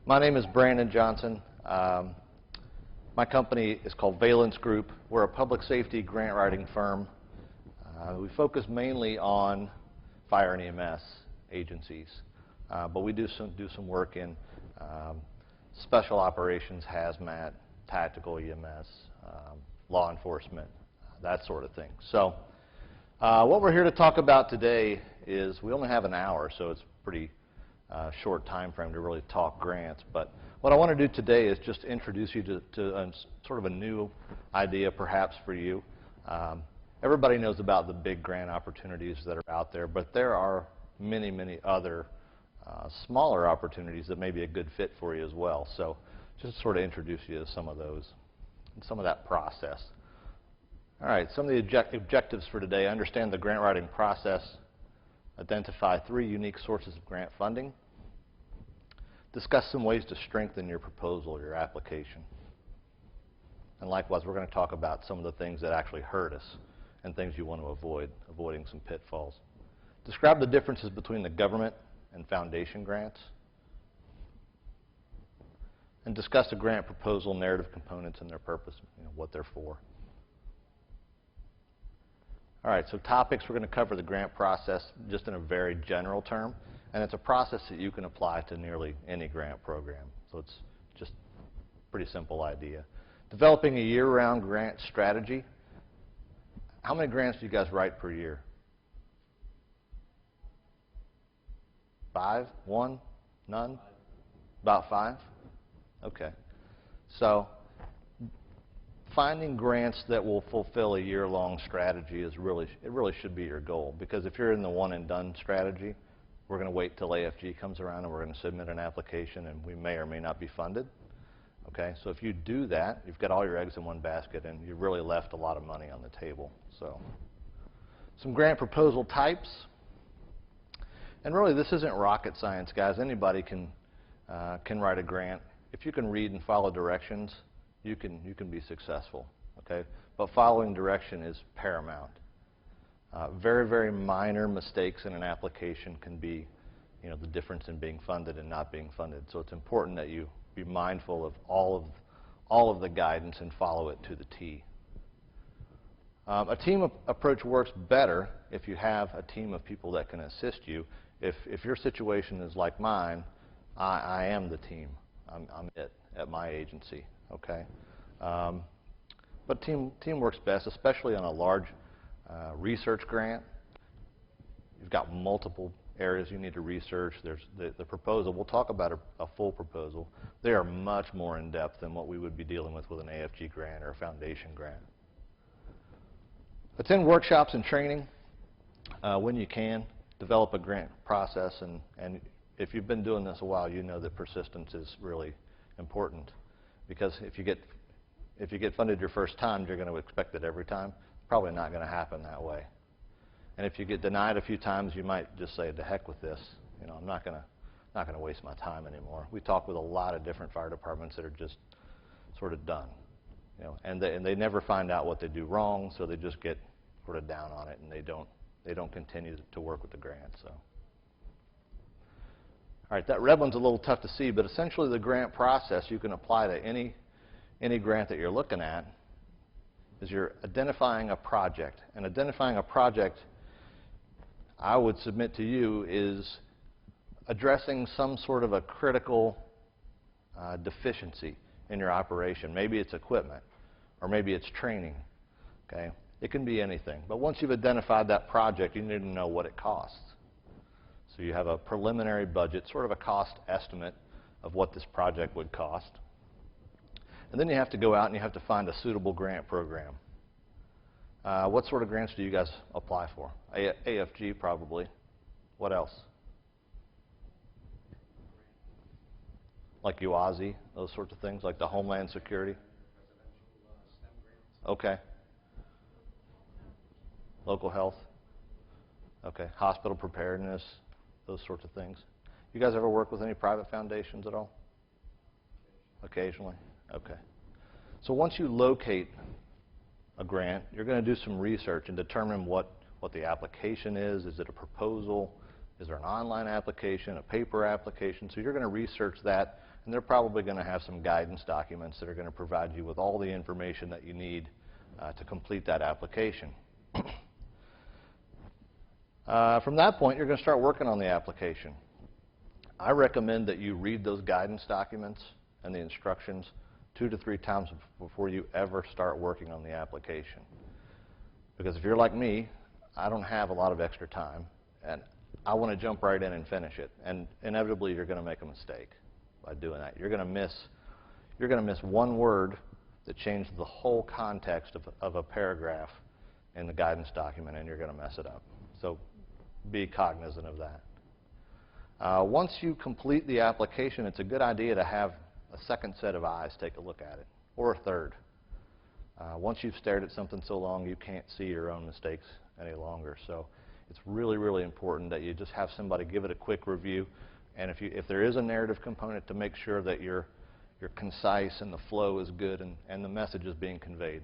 My name is Brandon Johnson. My company is called Valence Group. We're a public safety grant writing firm. We focus mainly on fire and EMS agencies, but we do some work in special operations, hazmat, tactical EMS, law enforcement, that sort of thing. So what we're here to talk about today is we only have an hour, so it's pretty short time frame to really talk grants. But what I want to do today is just introduce you to sort of a new idea perhaps for you. Everybody knows about the big grant opportunities that are out there, but there are many, many other smaller opportunities that may be a good fit for you as well. So just sort of introduce you to some of those and some of that process. All right, some of the objectives for today: understand the grant writing process, identify 3 unique sources of grant funding, discuss some ways to strengthen your proposal, your application, and likewise we're going to talk about some of the things that actually hurt us and things you want to avoid, avoiding some pitfalls. Describe the differences between the government and foundation grants, and discuss the grant proposal narrative components and their purpose, what they're for. All right, so topics: we're going to cover the grant process just in a very general term, and it's a process that you can apply to nearly any grant program. So it's just a pretty simple idea. Developing a year-round grant strategy. How many grants do you guys write per year? 5? 1? None? About 5? Okay. So finding grants that will fulfill a year-long strategy is really should be your goal, because if you're in the one-and-done strategy, we're going to wait till AFG comes around and we're going to submit an application and we may or may not be funded. Okay, so if you do that, you've got all your eggs in one basket and you've really left a lot of money on the table. So some grant proposal types, and really this isn't rocket science, guys. Anybody can write a grant. If you can read and follow directions, you can be successful, okay? But following direction is paramount. Very, very minor mistakes in an application can be, the difference in being funded and not being funded. So it's important that you be mindful of all of the guidance and follow it to the T. A team approach works better if you have a team of people that can assist you. If your situation is like mine, I am the team. I'm it at my agency. Okay, but team works best, especially on a large research grant. You've got multiple areas you need to research. There's the proposal. We'll talk about a full proposal. They are much more in depth than what we would be dealing with an AFG grant or a foundation grant. Attend workshops and training when you can. Develop a grant process, and if you've been doing this a while, you know that persistence is really important. Because if you get funded your first time, you're going to expect it every time. Probably not going to happen that way. And if you get denied a few times, you might just say, "To heck with this. I'm not going to waste my time anymore." We talk with a lot of different fire departments that are just sort of done, and they never find out what they do wrong, so they just get sort of down on it, and they don't continue to work with the grant. So. All right, that red one's a little tough to see, but essentially the grant process you can apply to any grant that you're looking at is you're identifying a project. And identifying a project, I would submit to you, is addressing some sort of a critical deficiency in your operation. Maybe it's equipment, or maybe it's training. Okay, it can be anything. But once you've identified that project, you need to know what it costs. So you have a preliminary budget, sort of a cost estimate of what this project would cost. And then you have to go out and you have to find a suitable grant program. What sort of grants do you guys apply for? AFG probably. What else? Like UASI, those sorts of things, like the Homeland Security? Okay. Local health? Okay. Hospital preparedness? Those sorts of things. You guys ever work with any private foundations at all? Occasionally? Okay. So once you locate a grant, you're going to do some research and determine what the application is. Is it a proposal? Is there an online application, a paper application? So you're going to research that and they're probably going to have some guidance documents that are going to provide you with all the information that you need to complete that application. From that point, you're going to start working on the application. I recommend that you read those guidance documents and the instructions 2 to 3 times before you ever start working on the application. Because if you're like me, I don't have a lot of extra time, and I want to jump right in and finish it. And inevitably, you're going to make a mistake by doing that. You're going to miss one word that changed the whole context of a paragraph in the guidance document, and you're going to mess it up. So be cognizant of that. Once you complete the application, it's a good idea to have a second set of eyes take a look at it, or a third. Once you've stared at something so long, you can't see your own mistakes any longer. So it's really, really important that you just have somebody give it a quick review. And if there is a narrative component, to make sure that you're concise and the flow is good and the message is being conveyed.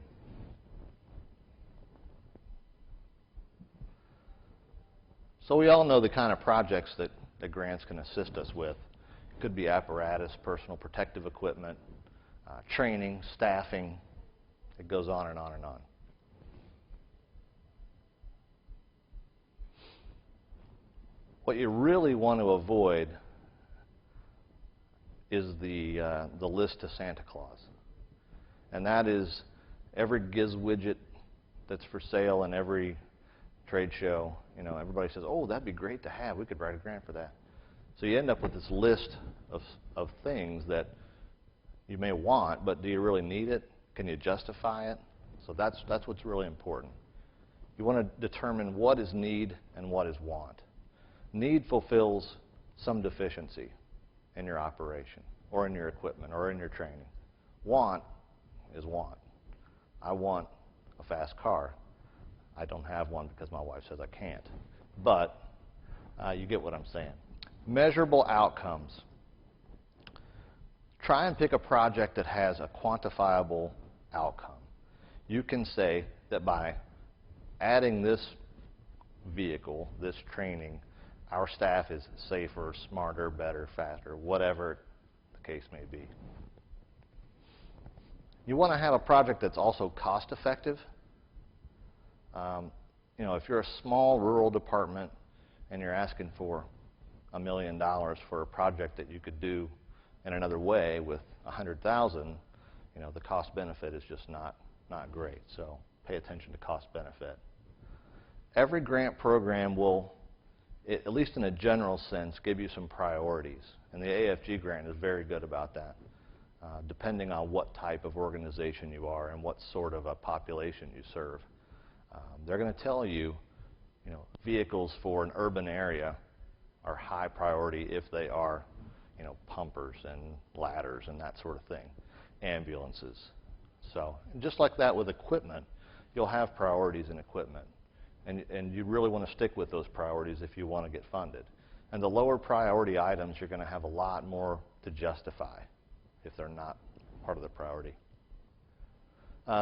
So we all know the kind of projects that grants can assist us with. It could be apparatus, personal protective equipment, training, staffing. It goes on and on and on. What you really want to avoid is the list to Santa Claus. And that is every giz widget that's for sale in every trade show. You know, everybody says, oh, that'd be great to have. We could write a grant for that. So you end up with this list of things that you may want, but do you really need it? Can you justify it? So that's what's really important. You want to determine what is need and what is want. Need fulfills some deficiency in your operation, or in your equipment, or in your training. Want is want. I want a fast car. I don't have one because my wife says I can't. But you get what I'm saying. Measurable outcomes. Try and pick a project that has a quantifiable outcome. You can say that by adding this vehicle, this training, our staff is safer, smarter, better, faster, whatever the case may be. You want to have a project that's also cost effective. You know, if you're a small rural department and you're asking for $1 million for a project that you could do in another way with $100,000, you know, the cost benefit is just not great. So pay attention to cost benefit. Every grant program will, at least in a general sense, give you some priorities. And the AFG grant is very good about that, depending on what type of organization you are and what sort of a population you serve. They're going to tell you, you know, vehicles for an urban area are high priority if they are, you know, pumpers and ladders and that sort of thing, ambulances. So just like that with equipment, you'll have priorities in equipment. And you really want to stick with those priorities if you want to get funded. And the lower priority items, you're going to have a lot more to justify if they're not part of the priority.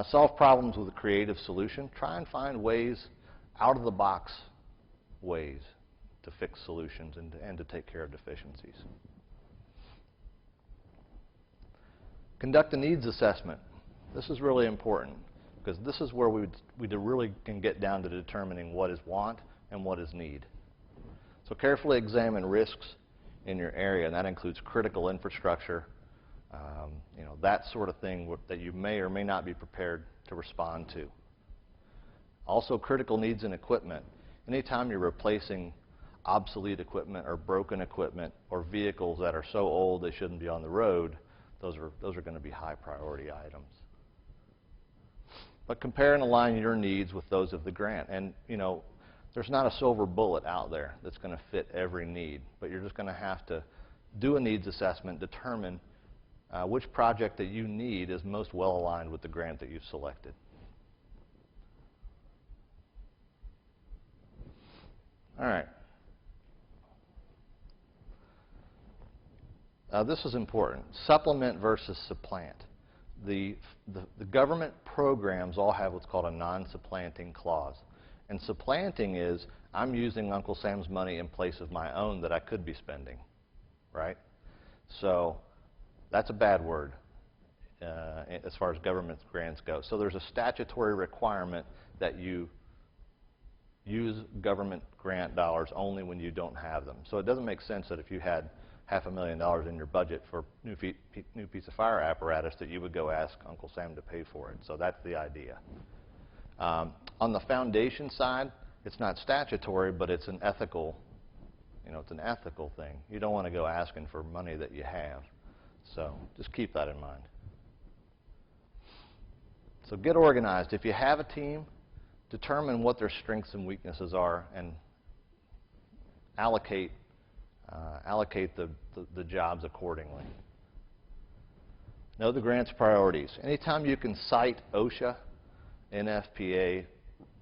Solve problems with a creative solution. Try and find ways, out-of-the-box ways to fix solutions and to take care of deficiencies. Conduct a needs assessment. This is really important because this is where we really can get down to determining what is want and what is need. So carefully examine risks in your area, and that includes critical infrastructure, you know, that sort of thing that you may or may not be prepared to respond to. Also, critical needs in equipment. Anytime you're replacing obsolete equipment or broken equipment or vehicles that are so old they shouldn't be on the road, those are going to be high priority items. But compare and align your needs with those of the grant. And, you know, there's not a silver bullet out there that's going to fit every need, but you're just going to have to do a needs assessment, determine which project that you need is most well aligned with the grant that you've selected. All right. This is important. Supplement versus supplant. The government programs all have what's called a non-supplanting clause. And supplanting is, I'm using Uncle Sam's money in place of my own that I could be spending, right? So That's a bad word as far as government grants go. So there's a statutory requirement that you use government grant dollars only when you don't have them. So it doesn't make sense that if you had $500,000 in your budget for new piece of fire apparatus that you would go ask Uncle Sam to pay for it. So that's the idea. On the foundation side, it's not statutory, but it's an ethical, it's an ethical thing. You don't want to go asking for money that you have. So just keep that in mind. So get organized. If you have a team, determine what their strengths and weaknesses are and allocate the jobs accordingly. Know the grant's priorities. Anytime you can cite OSHA, NFPA,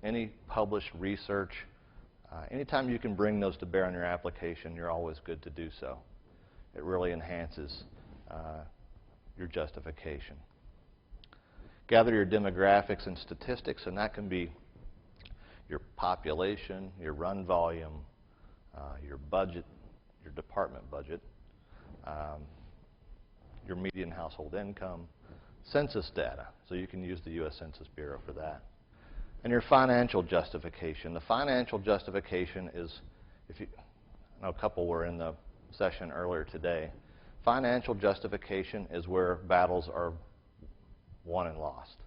any published research, anytime you can bring those to bear on your application, you're always good to do so. It really enhances your justification. Gather your demographics and statistics, and that can be your population, your run volume, your budget, your department budget, your median household income, census data, so you can use the U.S. Census Bureau for that. And your financial justification. The financial justification is, I know a couple were in the session earlier today, financial justification is where battles are won and lost.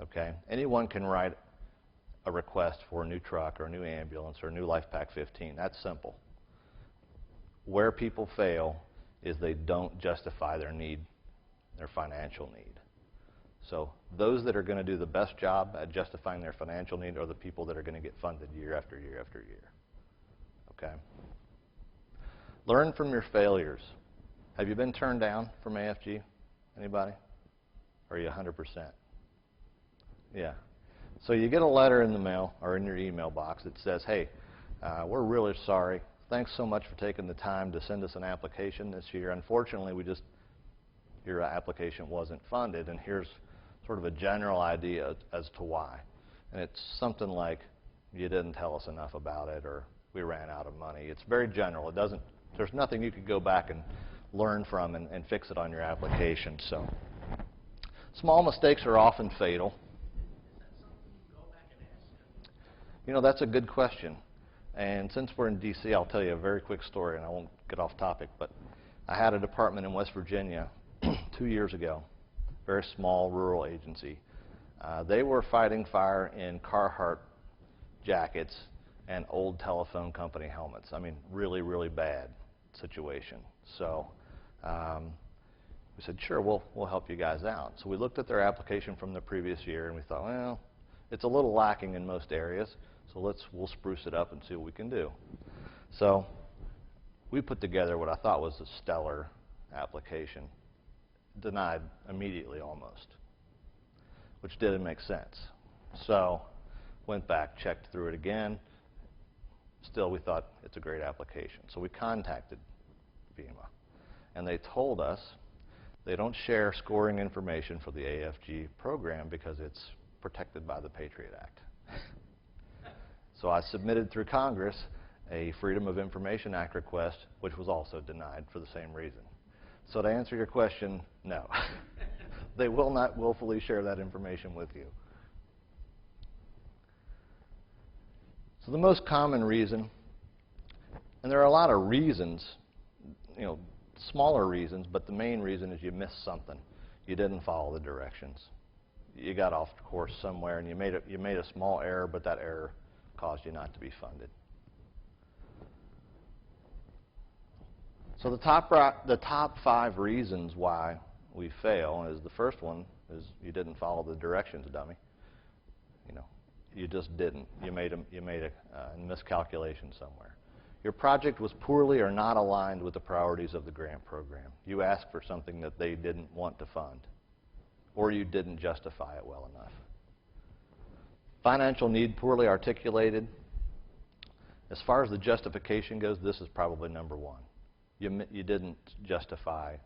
Okay? Anyone can write a request for a new truck or a new ambulance or a new Life Pack 15. That's simple. Where people fail is they don't justify their need, their financial need. So those that are going to do the best job at justifying their financial need are the people that are going to get funded year after year after year. Okay? Learn from your failures. Have you been turned down from AFG? Anybody? Or are you 100%? Yeah. So you get a letter in the mail or in your email box that says, hey, we're really sorry. Thanks so much for taking the time to send us an application this year. Unfortunately, your application wasn't funded, and here's sort of a general idea as to why. And it's something like, you didn't tell us enough about it, or we ran out of money. It's very general. There's nothing you could go back and learn from and fix it on your application. So small mistakes are often fatal. That's a good question. And since we're in D.C., I'll tell you a very quick story, and I won't get off topic, but I had a department in West Virginia 2 years ago, very small rural agency. They were fighting fire in Carhartt jackets and old telephone company helmets. I mean, really, really bad situation. So we said, sure, we'll help you guys out. So we looked at their application from the previous year, and we thought, well, it's a little lacking in most areas, so we'll spruce it up and see what we can do. So we put together what I thought was a stellar application, denied immediately almost, which didn't make sense. So went back, checked through it again. Still, we thought it's a great application. So we contacted FEMA, and they told us they don't share scoring information for the AFG program because it's protected by the Patriot Act. So I submitted through Congress a Freedom of Information Act request, which was also denied for the same reason. So to answer your question, no. They will not willfully share that information with you. So the most common reason, and there are a lot of reasons, smaller reasons, but the main reason is you missed something. You didn't follow the directions. You got off course somewhere, and you made a small error, but that error caused you not to be funded. So the top 5 reasons why we fail is, the first one is you didn't follow the directions, dummy. You just didn't. You made a miscalculation somewhere. Your project was poorly or not aligned with the priorities of the grant program. You asked for something that they didn't want to fund, or you didn't justify it well enough. Financial need poorly articulated. As far as the justification goes, this is probably number 1. You didn't justify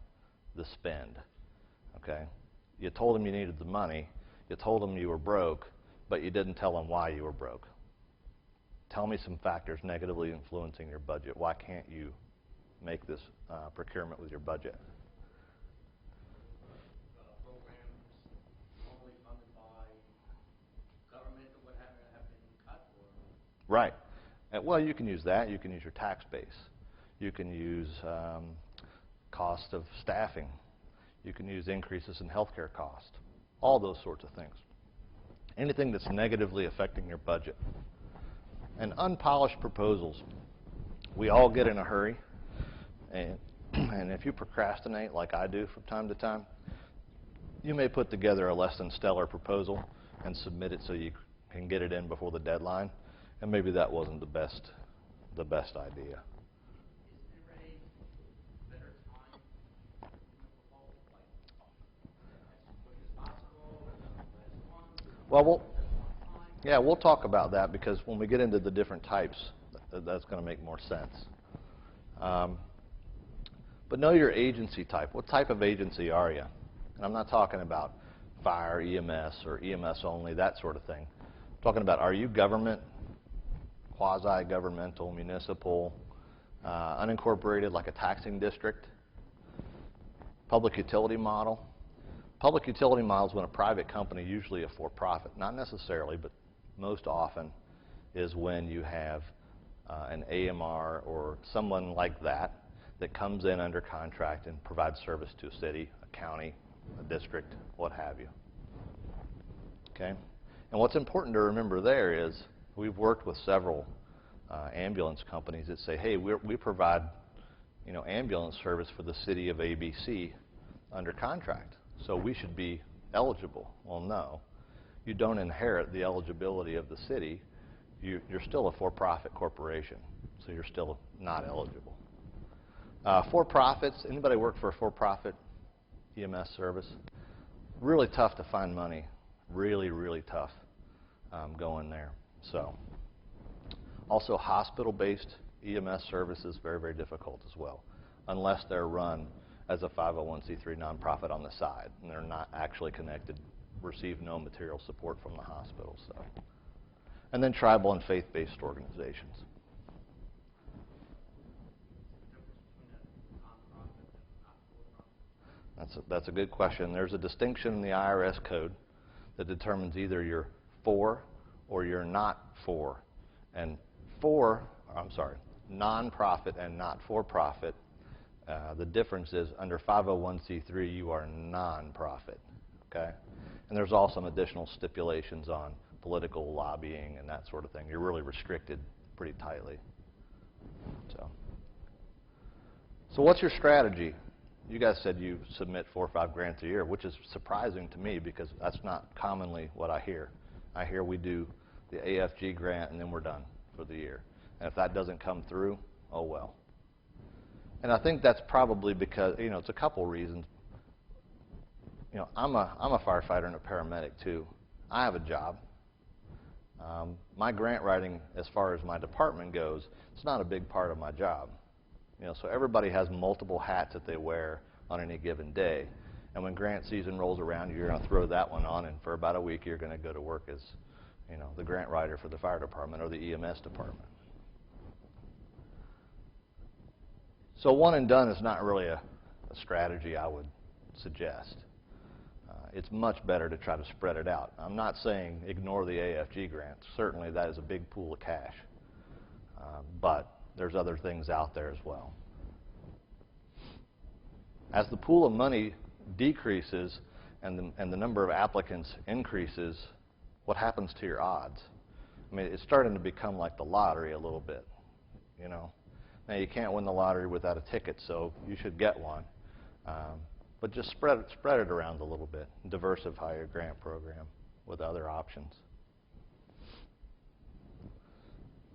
the spend. Okay? You told them you needed the money. You told them you were broke, but you didn't tell them why you were broke. Tell me some factors negatively influencing your budget. Why can't you make this procurement with your budget? Right. Well, you can use that. You can use your tax base. You can use cost of staffing. You can use increases in healthcare cost. All those sorts of things. Anything that's negatively affecting your budget. And unpolished proposals. We all get in a hurry, and if you procrastinate like I do from time to time, you may put together a less than stellar proposal and submit it so you can get it in before the deadline, and maybe that wasn't the best idea. Is there a better time in the proposal, like as quick as possible, last month? Well, yeah, we'll talk about that, because when we get into the different types, that's going to make more sense. But know your agency type. What type of agency are you? And I'm not talking about fire, EMS, or EMS only, that sort of thing. I'm talking about, are you government, quasi-governmental, municipal, unincorporated, like a taxing district, public utility model? Public utility model is when a private company, usually a for-profit, not necessarily, but most often is when you have an AMR or someone like that that comes in under contract and provides service to a city, a county, a district, what have you. Okay? And what's important to remember there is we've worked with several ambulance companies that say, hey, we provide, you know, ambulance service for the city of ABC under contract, so we should be eligible. Well, no. You don't inherit the eligibility of the city. You're still a for-profit corporation, so you're still not eligible. For-profits, anybody work for a for-profit EMS service? Really tough to find money. Really, really tough going there. So, also hospital-based EMS services, very, very difficult as well, unless they're run as a 501c3 nonprofit on the side, and they're not actually connected, receive no material support from the hospital. So, and then tribal and faith-based organizations. That's a good question. There's a distinction in the IRS code that determines either you're for or you're not for. And non-profit and not for-profit, the difference is under 501c3 you are non-profit, okay? And there's also some additional stipulations on political lobbying and that sort of thing. You're really restricted pretty tightly. So what's your strategy? You guys said you submit 4 or 5 grants a year, which is surprising to me because that's not commonly what I hear. I hear we do the AFG grant and then we're done for the year. And if that doesn't come through, oh well. And I think that's probably because, you know, it's a couple reasons. You know, I'm a firefighter and a paramedic too. I have a job. My grant writing, as far as my department goes, it's not a big part of my job. You know, so everybody has multiple hats that they wear on any given day. And when grant season rolls around, you're going to throw that one on, and for about a week, you're going to go to work as, you know, the grant writer for the fire department or the EMS department. So one and done is not really a strategy I would suggest. It's much better to try to spread it out. I'm not saying ignore the AFG grants. Certainly that is a big pool of cash. But there's other things out there as well. As the pool of money decreases and the number of applicants increases, what happens to your odds? I mean, it's starting to become like the lottery a little bit, you know. Now, you can't win the lottery without a ticket, so you should get one. But just spread it around a little bit. Diversify your grant program with other options.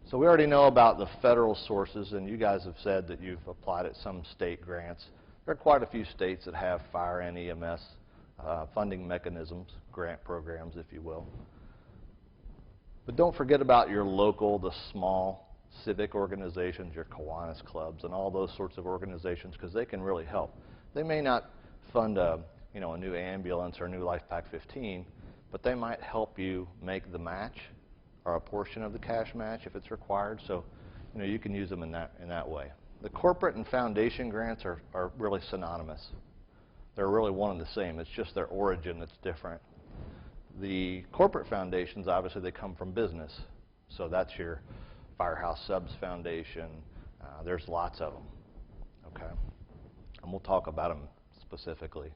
So we already know about the federal sources, and you guys have said that you've applied at some state grants. There are quite a few states that have fire and EMS funding mechanisms, grant programs, if you will. But don't forget about your local, the small civic organizations, your Kiwanis clubs, and all those sorts of organizations, because they can really help. They may not fund a new ambulance or a new Life Pack 15, but they might help you make the match or a portion of the cash match if it's required. So, you know, you can use them in that way. The corporate and foundation grants are really synonymous. They're really one and the same. It's just their origin that's different. The corporate foundations, obviously, they come from business. So that's your Firehouse Subs Foundation. There's lots of them, okay? And we'll talk about them specifically.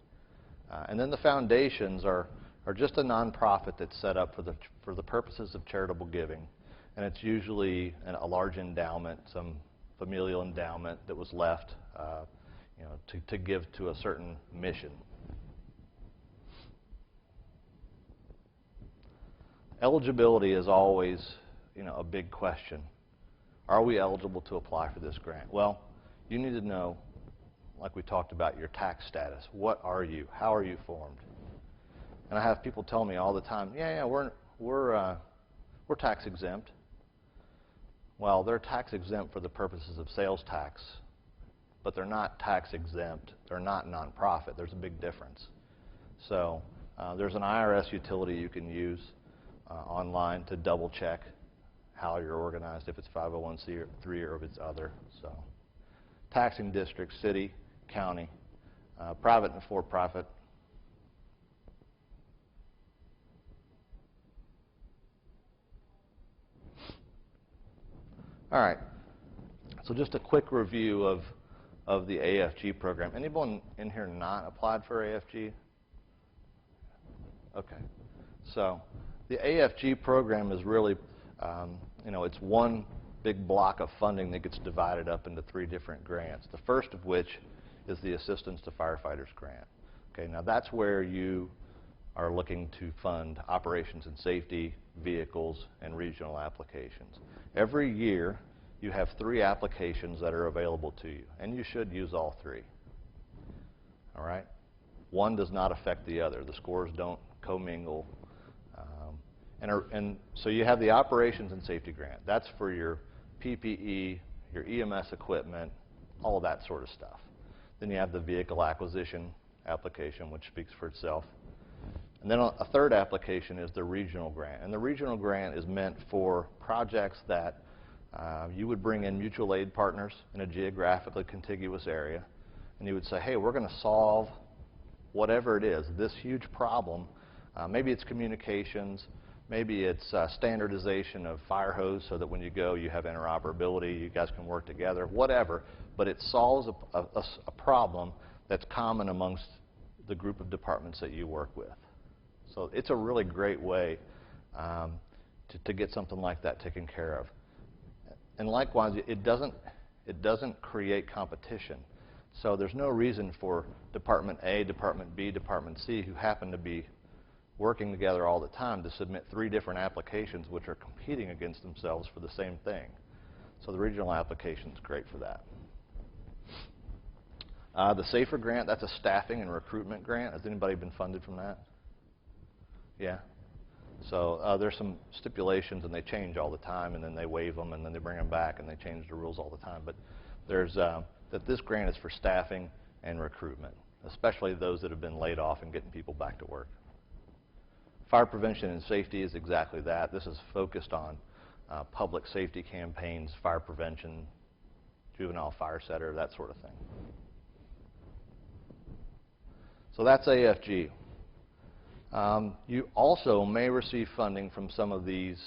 And then the foundations are just a nonprofit that's set up for the purposes of charitable giving. And it's usually a large endowment, some familial endowment that was left to give to a certain mission. Eligibility is always a big question. Are we eligible to apply for this grant? Well, you need to know, like we talked about, your tax status. What are you? How are you formed? And I have people tell me all the time, yeah, we're tax exempt. Well, they're tax exempt for the purposes of sales tax, but they're not tax exempt. They're not nonprofit. There's a big difference. So there's an IRS utility you can use online to double check how you're organized, if it's 501c3 or if it's other. So taxing district, city, county, private and for-profit. All right, so just a quick review of the AFG program. Anyone in here not applied for AFG? Okay, so the AFG program is really, it's one big block of funding that gets divided up into 3 different grants. The first of which is the Assistance to Firefighters grant. Okay, now that's where you are looking to fund operations and safety, vehicles, and regional applications. Every year, you have 3 applications that are available to you, and you should use all 3. All right? One does not affect the other. The scores don't commingle. And so you have the operations and safety grant. That's for your PPE, your EMS equipment, all of that sort of stuff. Then you have the vehicle acquisition application, which speaks for itself. And then a third application is the regional grant. And the regional grant is meant for projects that you would bring in mutual aid partners in a geographically contiguous area. And you would say, hey, we're going to solve whatever it is, this huge problem. Maybe it's communications. Maybe it's standardization of fire hose so that when you go, you have interoperability, you guys can work together, whatever. But it solves a problem that's common amongst the group of departments that you work with. So it's a really great way to get something like that taken care of. And likewise, it doesn't create competition. So there's no reason for Department A, Department B, Department C, who happen to be working together all the time, to submit 3 different applications which are competing against themselves for the same thing. So the regional application is great for that. The SAFER grant, that's a staffing and recruitment grant. Has anybody been funded from that? Yeah? So there's some stipulations, and they change all the time, and then they waive them, and then they bring them back, and they change the rules all the time. But there's that this grant is for staffing and recruitment, especially those that have been laid off and getting people back to work. Fire prevention and safety is exactly that. This is focused on public safety campaigns, fire prevention, juvenile fire setter, that sort of thing. So that's AFG. You also may receive funding from some of these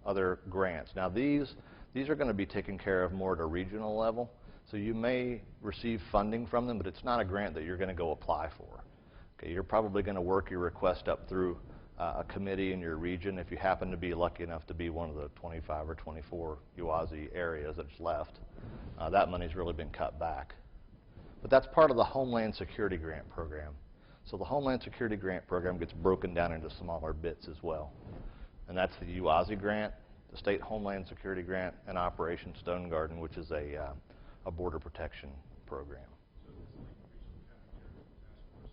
other grants. Now these are going to be taken care of more at a regional level. So you may receive funding from them, but it's not a grant that you're going to go apply for. Okay, you're probably going to work your request up through a committee in your region. If you happen to be lucky enough to be one of the 25 or 24 UASI areas that's left, that money's really been cut back. But that's part of the Homeland Security Grant Program. So the Homeland Security Grant Program gets broken down into smaller bits as well. And that's the UASI grant, the State Homeland Security Grant, and Operation Stone Garden, which is a border protection program. So it's like regional counterterrorism task force?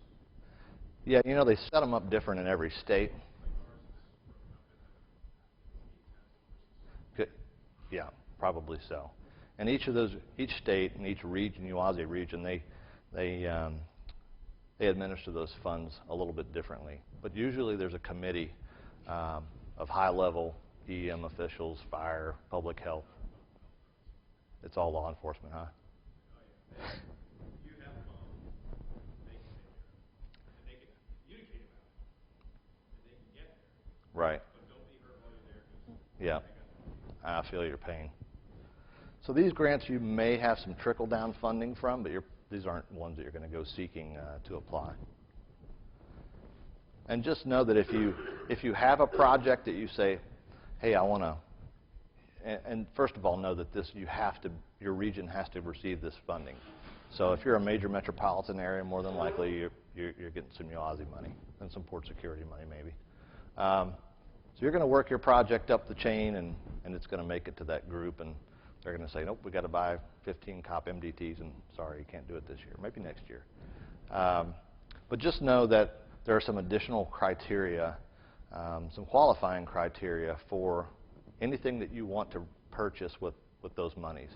Yeah, you know, they set them up different in every state. Like ours is broken up into 8 task forces. Yeah, probably so. And each state and each region, UASI region, they administer those funds a little bit differently. But usually there's a committee of high-level EM officials, fire, public health. It's all law enforcement, huh? Oh, yeah. You have a phone, they can take care of it. And they can communicate about it. And they can get there. Right. But don't be hurt while you're there. Yeah. I feel your pain. So these grants you may have some trickle-down funding from, but these aren't ones that you're going to go seeking to apply. And just know that if you have a project that you say, hey, I want to, and first of all, know that your region has to receive this funding. So if you're a major metropolitan area, more than likely you're getting some UASI money and some port security money maybe. So you're going to work your project up the chain, and it's going to make it to that group, and they're going to say, nope, we got to buy 15 COP MDTs, and sorry, you can't do it this year, maybe next year. But just know that there are some additional criteria, some qualifying criteria for anything that you want to purchase with those monies.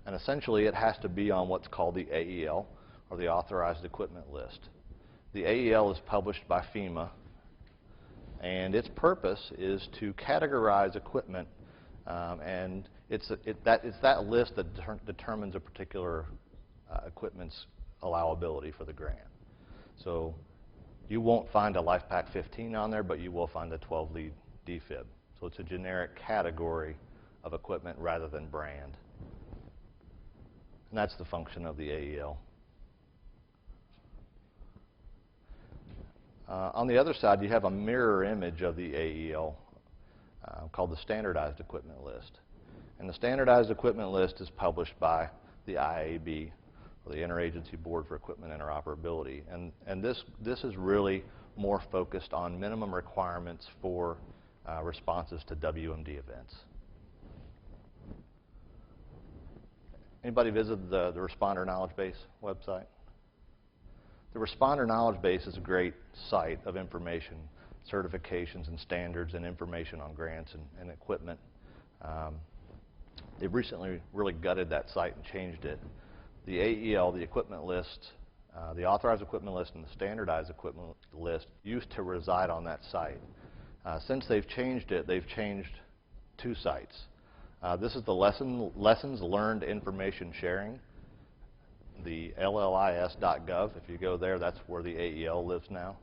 And essentially, it has to be on what's called the AEL, or the Authorized Equipment List. The AEL is published by FEMA, and its purpose is to categorize equipment, and it's that list that determines a particular equipment's allowability for the grant. So you won't find a LifePak 15 on there, but you will find a 12-lead defib. So it's a generic category of equipment rather than brand. And that's the function of the AEL. On the other side, you have a mirror image of the AEL called the Standardized Equipment List. And the Standardized Equipment List is published by the IAB, or the Interagency Board for Equipment Interoperability. And this is really more focused on minimum requirements for responses to WMD events. Anybody visited the Responder Knowledge Base website? The Responder Knowledge Base is a great site of information, certifications and standards, and information on grants and equipment. They've recently really gutted that site and changed it. The AEL, the equipment list, the Authorized Equipment List, and the Standardized Equipment List used to reside on that site. Since they've changed it, they've changed two sites. This is the Lessons Learned Information Sharing, the LLIS.gov. If you go there, that's where the AEL lives now.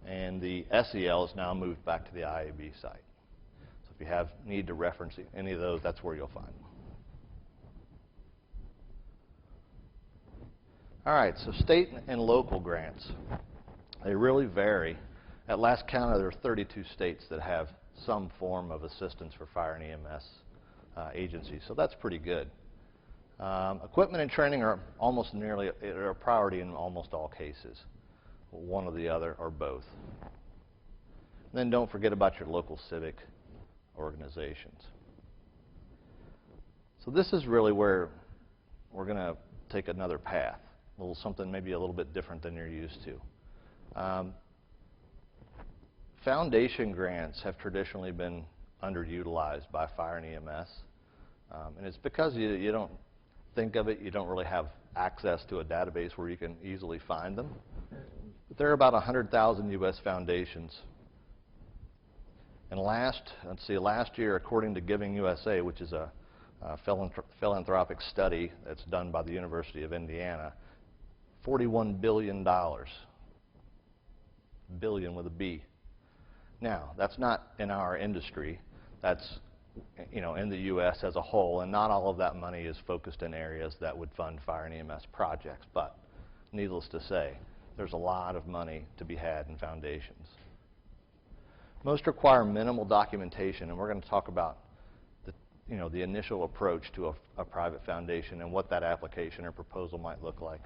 And the SEL is now moved back to the IAB site. So if you need to reference any of those, that's where you'll find them. All right, so state and local grants. They really vary. At last count, there are 32 states that have some form of assistance for fire and EMS agencies, so that's pretty good. Equipment and training are almost nearly a priority in almost all cases, one or the other or both. And then don't forget about your local civic organizations. So this is really where we're going to take another path, something maybe a little bit different than you're used to. Foundation grants have traditionally been underutilized by fire and EMS, and it's because you don't think of it, you don't really have access to a database where you can easily find them. But there are about 100,000 U.S. foundations. And last year, according to Giving USA, which is a philanthropic study that's done by the University of Indiana, $41 billion, billion with a B. Now, that's not in our industry. That's in the U.S. as a whole, and not all of that money is focused in areas that would fund fire and EMS projects. But needless to say, there's a lot of money to be had in foundations. Most require minimal documentation, and we're going to talk about the initial approach to a private foundation and what that application or proposal might look like.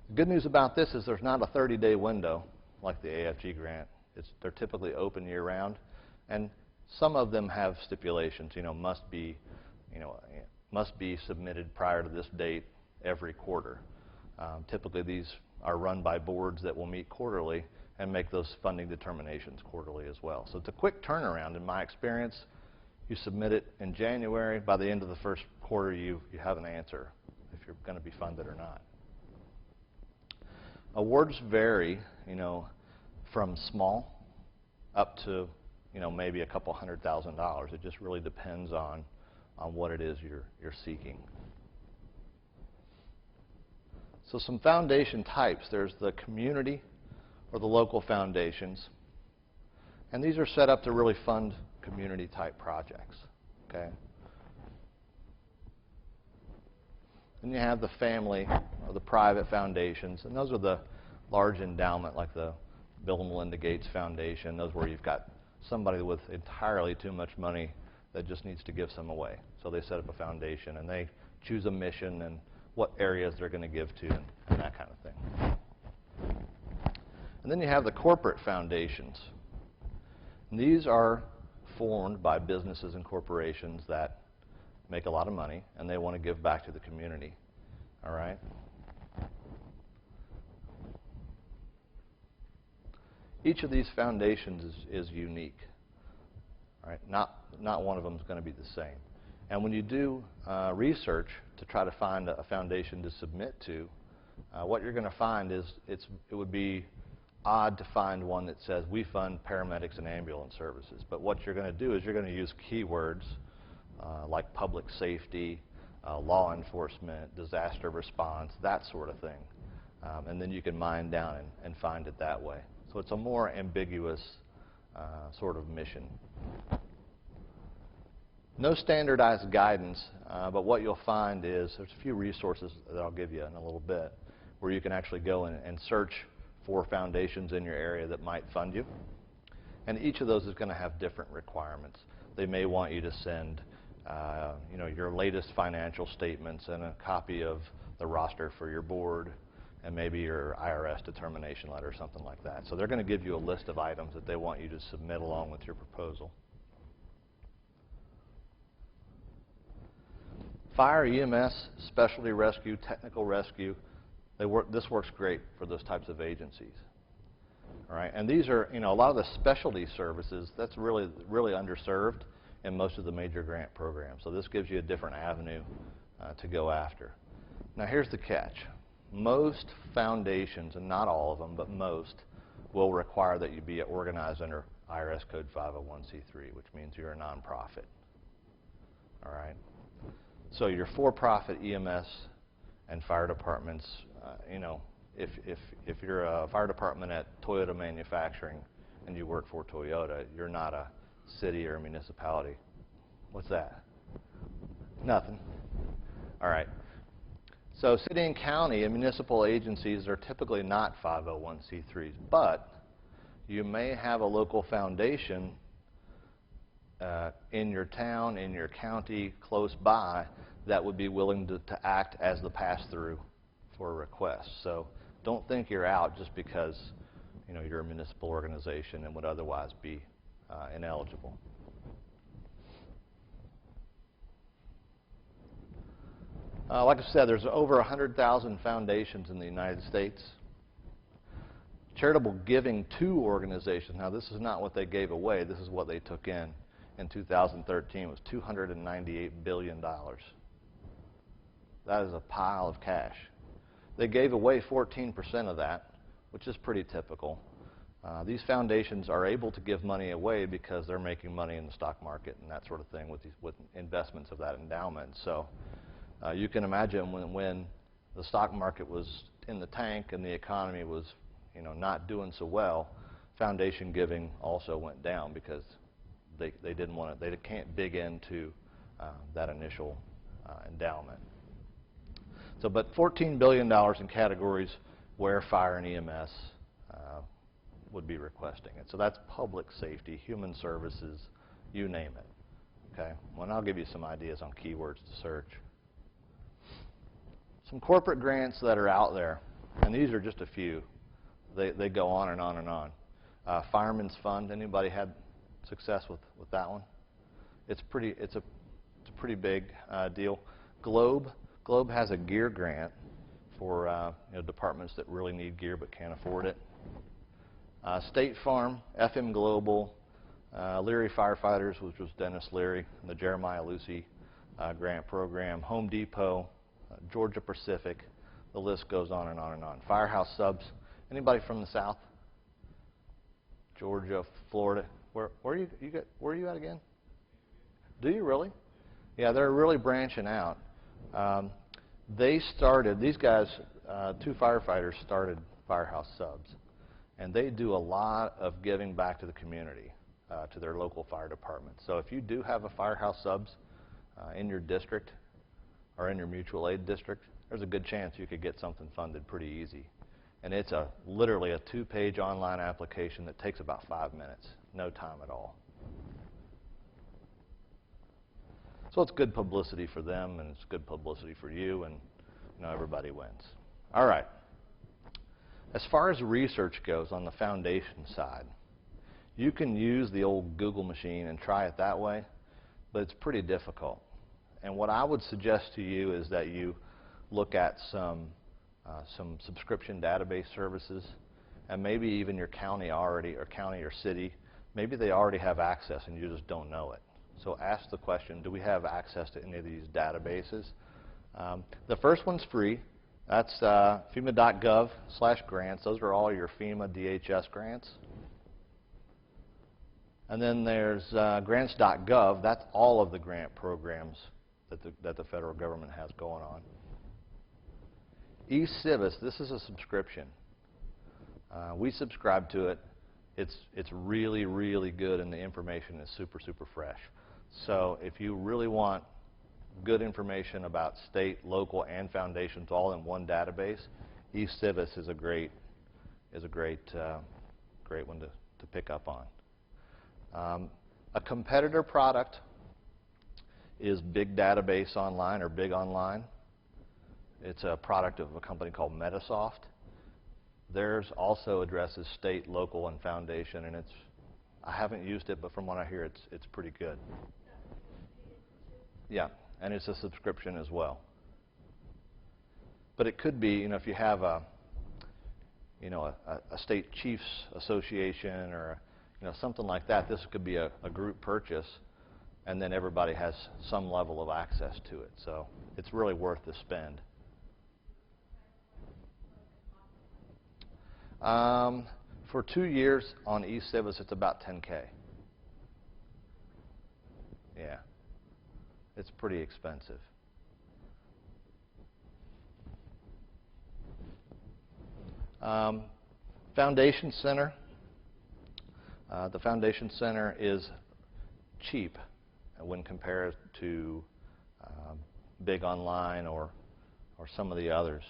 The good news about this is there's not a 30-day window like the AFG grant. They're typically open year-round, and some of them have stipulations. Must be submitted prior to this date every quarter. Typically, these are run by boards that will meet quarterly and make those funding determinations quarterly as well. So it's a quick turnaround. In my experience, you submit it in January. By the end of the first quarter, you have an answer if you're going to be funded or not. Awards vary, from small up to, maybe a couple $100,000. It just really depends on what it is you're seeking. So some foundation types. There's the community or the local foundations. And these are set up to really fund community type projects. okay? Then you have the family or the private foundations, and those are the large endowment like the Bill and Melinda Gates Foundation. Those where you've got somebody with entirely too much money that just needs to give some away. So they set up a foundation and they choose a mission and what areas they're going to give to and that kind of thing. And then you have the corporate foundations. And these are formed by businesses and corporations that make a lot of money and they want to give back to the community. All right? Each of these foundations is unique. All right? Not one of them is going to be the same. And when you do research to try to find a foundation to submit to, what you're going to find is it would be odd to find one that says we fund paramedics and ambulance services. But what you're going to do is you're going to use keywords like public safety, law enforcement, disaster response, that sort of thing. And then you can mine down and find it that way. So it's a more ambiguous sort of mission. No standardized guidance, but what you'll find is there's a few resources that I'll give you in a little bit where you can actually go and search for foundations in your area that might fund you. And each of those is going to have different requirements. They may want you to send your latest financial statements and a copy of the roster for your board and maybe your IRS determination letter or something like that. So they're going to give you a list of items that they want you to submit along with your proposal. Fire, EMS, specialty rescue, technical rescue, this works great for those types of agencies. All right, and these are, a lot of the specialty services, that's really underserved in most of the major grant programs. So this gives you a different avenue to go after. Now here's the catch. Most foundations, and not all of them, but most, will require that you be organized under IRS Code 501c3, which means you're a nonprofit. All right? So your for-profit EMS and fire departments, if you're a fire department at Toyota Manufacturing and you work for Toyota, you're not a city or a municipality. What's that? Nothing. All right. So city and county and municipal agencies are typically not 501c3s, but you may have a local foundation in your town, in your county, close by, that would be willing to act as the pass-through for a request. So don't think you're out just because you're a municipal organization and would otherwise be ineligible. Like I said, there's over 100,000 foundations in the United States. Charitable giving to organizations, now this is not what they gave away, this is what they took in 2013, was $298 billion. That is a pile of cash. They gave away 14% of that, which is pretty typical. These foundations are able to give money away because they're making money in the stock market and that sort of thing with investments of that endowment. So you can imagine when the stock market was in the tank and the economy was not doing so well, foundation giving also went down because they didn't want to, they can't dig into that initial endowment. So, but $14 billion in categories where fire and EMS would be requesting it. So that's public safety, human services, you name it. Okay. Well, and I'll give you some ideas on keywords to search. Some corporate grants that are out there, and these are just a few. They go on and on and on. Fireman's Fund. Anybody had success with that one? It's a pretty big deal. Globe has a gear grant for departments that really need gear but can't afford it. State Farm, FM Global, Leary Firefighters, which was Dennis Leary, and the Jeremiah Lucy grant program, Home Depot, Georgia Pacific, the list goes on and on and on. Firehouse Subs. Anybody from the South? Georgia, Florida. Where are you at again? Do you really? Yeah, they're really branching out. These guys, two firefighters started Firehouse Subs, and they do a lot of giving back to the community. to their local fire department. So if you do have a firehouse subs in your district or in your mutual aid district, there's a good chance you could get something funded pretty easy. And it's literally a 2-page online application that takes about 5 minutes, no time at all. So it's good publicity for them, and it's good publicity for you, and everybody wins. All right. As far as research goes on the foundation side, you can use the old Google machine and try it that way, but it's pretty difficult. And what I would suggest to you is that you look at some subscription database services, and maybe even your county already, or county or city, maybe they already have access and you just don't know it. So ask the question, do we have access to any of these databases? The first one's free. That's FEMA.gov/grants. Those are all your FEMA DHS grants. And then there's grants.gov. That's all of the grant programs that the federal government has going on. eCivis, this is a subscription. We subscribe to it. It's really, really good, and the information is super, super fresh. So if you really want good information about state, local, and foundations all in one database, eCivis is a great one to pick up on. A competitor product is Big Database Online, or Big Online. It's a product of a company called Metasoft. Theirs also addresses state, local, and foundation, and I haven't used it, but from what I hear, it's pretty good. Yeah, and it's a subscription as well. But it could be, if you have a state chiefs association or something like that, this could be a group purchase, and then everybody has some level of access to it. So it's really worth the spend. For 2 years on eCivis, it's about $10K. Yeah, it's pretty expensive. Foundation Center. The Foundation Center is cheap when compared to Big Online or some of the others.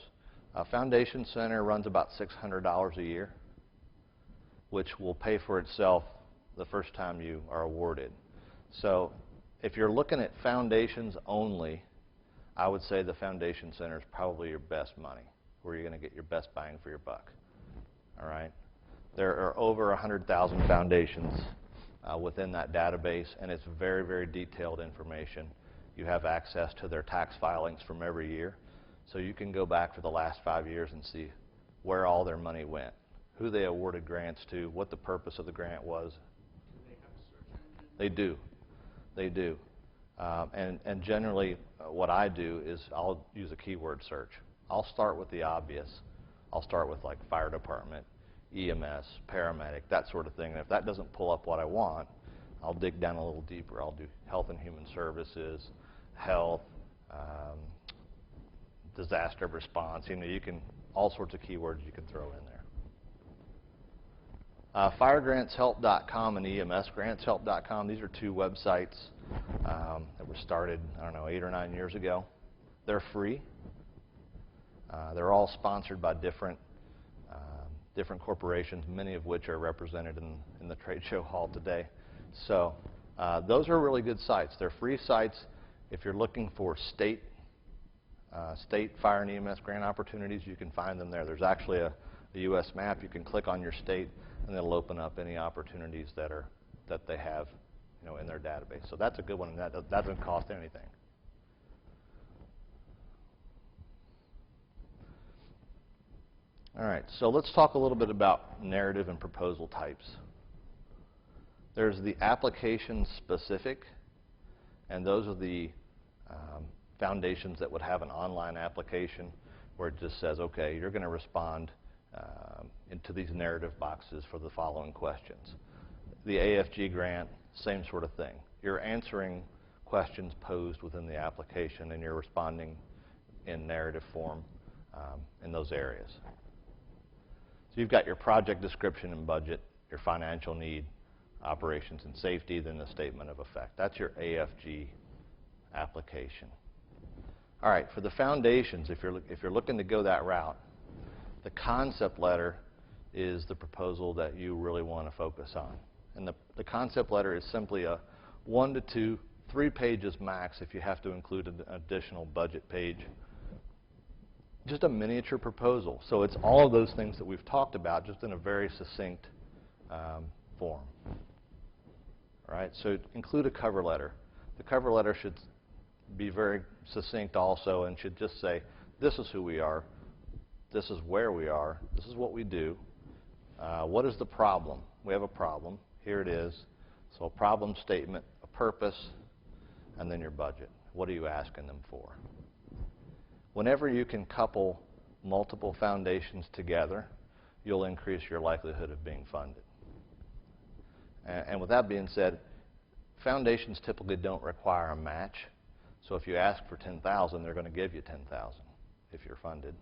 Foundation Center runs about $600 a year, which will pay for itself the first time you are awarded. So if you're looking at foundations only, I would say the Foundation Center is probably your best money, where you're going to get your best bang for your buck. All right? There are over 100,000 foundations within that database, and it's very, very detailed information. You have access to their tax filings from every year. So you can go back for the last 5 years and see where all their money went, who they awarded grants to, what the purpose of the grant was. Do they have a search engine? They do. They do. And generally, what I do is I'll use a keyword search. I'll start with the obvious. I'll start with like fire department, EMS, paramedic, that sort of thing. And if that doesn't pull up what I want, I'll dig down a little deeper. I'll do health and human services, health, disaster response. You can, all sorts of keywords you can throw in there. FireGrantsHelp.com and EMSGrantsHelp.com. These are two websites that were started, I don't know, 8 or 9 years ago. They're free. They're all sponsored by different corporations, many of which are represented in the trade show hall today. So those are really good sites. They're free sites if you're looking for state fire and EMS grant opportunities. You can find them there. There's actually a U.S. map. You can click on your state, and it'll open up any opportunities that they have, in their database. So that's a good one, and that doesn't cost anything. All right, so let's talk a little bit about narrative and proposal types. There's the application specific, and those are the foundations that would have an online application where it just says, okay, you're going to respond into these narrative boxes for the following questions. The AFG grant, same sort of thing. You're answering questions posed within the application, and you're responding in narrative form in those areas. So you've got your project description and budget, your financial need, operations and safety, then the statement of effect. That's your AFG application. All right, for the foundations, if you're looking to go that route, the concept letter is the proposal that you really want to focus on. And the concept letter is simply a 1 to 2, 3 pages max if you have to include an additional budget page. Just a miniature proposal. So it's all of those things that we've talked about, just in a very succinct form. All right, so include a cover letter. The cover letter should be very succinct also and should just say, this is who we are, this is where we are, this is what we do, what is the problem? We have a problem, here it is. So a problem statement, a purpose, and then your budget. What are you asking them for? Whenever you can couple multiple foundations together, you'll increase your likelihood of being funded. And with that being said, foundations typically don't require a match. So if you ask for $10,000, they're going to give you $10,000 if you're funded.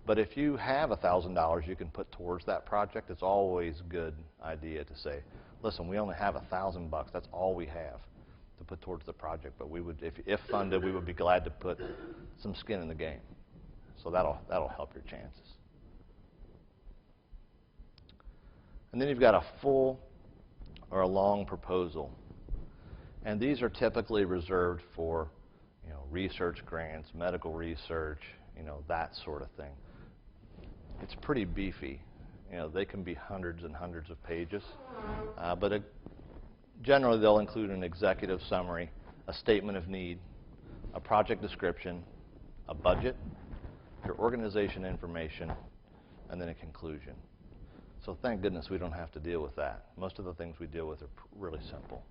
But if you have $1,000 you can put towards that project, it's always a good idea to say, listen, we only have $1,000. That's all we have to put towards the project. But we would, if funded, we would be glad to put some skin in the game. So that'll help your chances. And then you've got a full or a long proposal. And these are typically reserved for, research grants, medical research, that sort of thing. It's pretty beefy. They can be hundreds and hundreds of pages. But generally, they'll include an executive summary, a statement of need, a project description, a budget, your organization information, and then a conclusion. So thank goodness we don't have to deal with that. Most of the things we deal with are really simple.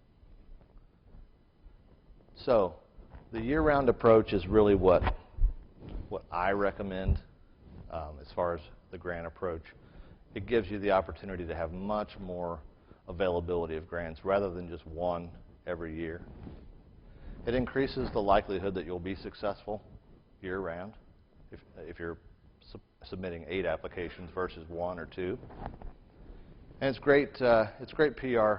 So the year-round approach is really what I recommend as far as the grant approach. It gives you the opportunity to have much more availability of grants rather than just one every year. It increases the likelihood that you'll be successful year-round if you're submitting 8 applications versus 1 or 2. And it's great PR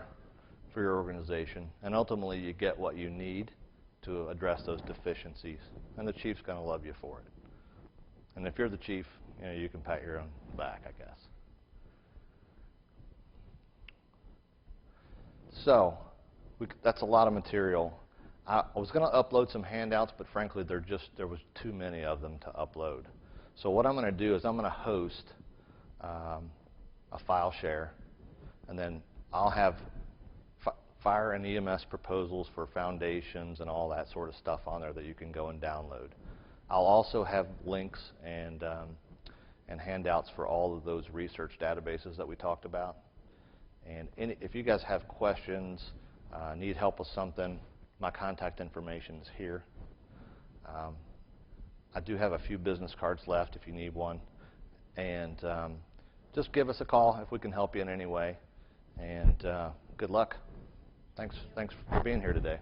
for your organization, and ultimately you get what you need to address those deficiencies, and the chief's going to love you for it. And if you're the chief, you can pat your own back, I guess. So that's a lot of material. I was going to upload some handouts, but frankly, there was too many of them to upload. So what I'm going to do is I'm going to host a file share, and then I'll have fire and EMS proposals for foundations and all that sort of stuff on there that you can go and download. I'll also have links and handouts for all of those research databases that we talked about. And if you guys have questions, need help with something, my contact information is here. I do have a few business cards left if you need one. And just give us a call if we can help you in any way. And good luck. Thanks for being here today.